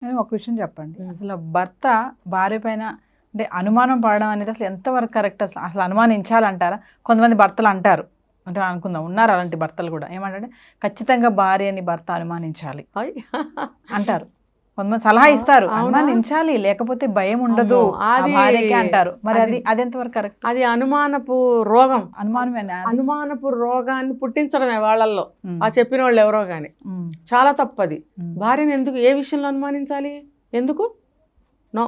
నేను ఒక విషయం చెప్పండి. అసలు భర్త భార్య పైన అంటే అనుమానం పడడం అనేది అసలు ఎంతవరకు కరెక్ట్? అసలు అసలు అనుమానించాలంటారా? కొంతమంది భర్తలు అంటారు, అంటే అనుకుందాం ఉన్నారు అలాంటి భర్తలు కూడా, ఏమంటే ఖచ్చితంగా భార్యని భర్త అనుమానించాలి హాయ్. అంటారు. కొంతమంది సలహా ఇస్తారు, అవునా? అనుమానించాలి లేకపోతే భయం ఉండదు అమ్మో, ఆ అది భార్యకే అంటారు. మరి అది అది- అది ఎంతవరకు కరెక్ట్? అది అనుమానపు రోగం. అనుమానమేనా అది? అనుమానపు రోగాన్ని పుట్టించడమే వాళ్ళల్లో, ఉమ్, ఆ చెప్పిన వాళ్ళు ఎవరో కానీ. ఉమ్, చాలా తప్పది. ఉమ్. భార్యను ఎందుకు ఏ విషయంలో అనుమానించాలి? ఎందుకు? నో.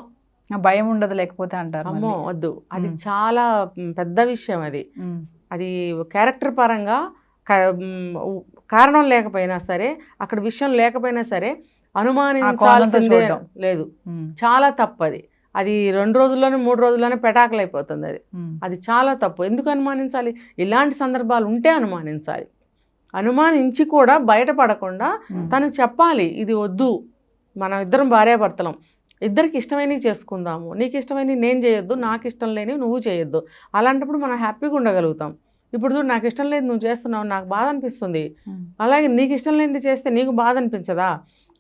ఆ భయం ఉండదు లేకపోతే అంటారు అమ్మో మళ్ళీ. వద్దు, అది మ్. చాలా పెద్ద విషయం. అది ఉమ్, అది క్యారెక్టర్ పరంగా కారణం లేకపోయినా సరే, అక్కడ విషయం లేకపోయినా సరే అనుమానించాల్సిందే చూడడం. లేదు. ఉమ్, చాలా తప్పది. అది 2 రోజుల్లోనే 3 రోజుల్లోనే పెటాకులైపోతుంది. అది ఉమ్, అది చాలా తప్పు. ఎందుకు అనుమానించాలి? ఇలాంటి సందర్భాలు ఉంటే అనుమానించాలి. అనుమానించి కూడా బయటపడకుండా ఉమ్. తను చెప్పాలి, ఇది వద్దు, మనం ఇద్దరం భార్యాభర్తలం, ఇద్దరికి ఇష్టమైనవి చేసుకుందాము, నీకు ఇష్టమైనవి నేను చేయొద్దు, నాకు ఇష్టం లేనివి నువ్వు చేయొద్దు. అలాంటప్పుడు మనం హ్యాపీగా ఉండగలుగుతాం. ఇప్పుడు చూడు, నాకు ఇష్టం లేదు నువ్వు చేస్తున్నావు, నాకు బాధ అనిపిస్తుంది, ఉమ్. అలాగే నీకు ఇష్టం లేనిది చేస్తే నీకు బాధ అనిపించదా?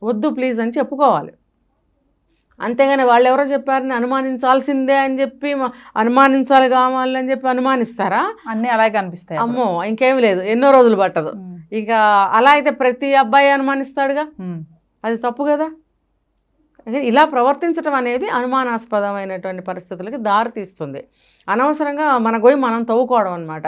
వద్దు ప్లీజ్ అని చెప్పుకోవాలి. అంతేగాని వాళ్ళు ఎవరో చెప్పారని అనుమానించాల్సిందే అని చెప్పి అనుమానించాలి కావాలి అని చెప్పి అనుమానిస్తారా? అన్నీ అలాగే అనిపిస్తాయి అప్పుడు. అమ్మో, ఇంకేం లేదు, ఎన్నో రోజులు పట్టదు. ఉమ్, ఇక అలా అయితే ప్రతి అబ్బాయి అనుమానిస్తాడుగా, ఉమ్, అది తప్పు కదా. అదే ఇలా ప్రవర్తించడం అనేది అనుమానాస్పదమైనటువంటి పరిస్థితులకి దారి తీస్తుంది. అనవసరంగా మన గోయి మనం తవ్వుకోవడం అనమాట.